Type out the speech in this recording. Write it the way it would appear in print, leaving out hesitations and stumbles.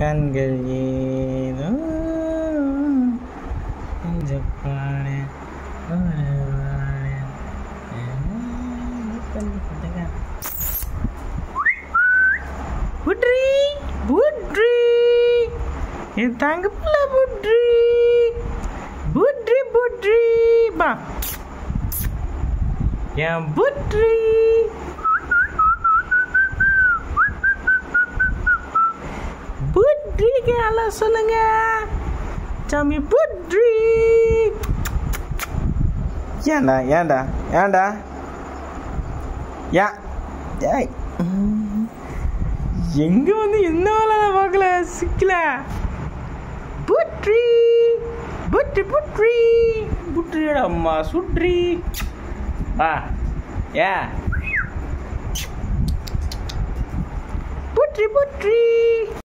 கண்கள் ஏதோ ஜப்பான புட்ரி புட்ரி என் தங்க பிள்ளை புட்ரி புட்ரி புட்ரி பா என் புட்ரி புட்ரிக்கு நல்லா சொல்லுங்க சாமி புட்ரி. ஏண்டா ஏண்டா ஏண்டா ஏய் எங்க வந்து என்ன வேலை பார்க்கல சிக்கல புட்ரி புட்ரி புட்ரி புட்ரியோட அம்மா சுட்ரி வா ஏ புட்ரி புட்ரி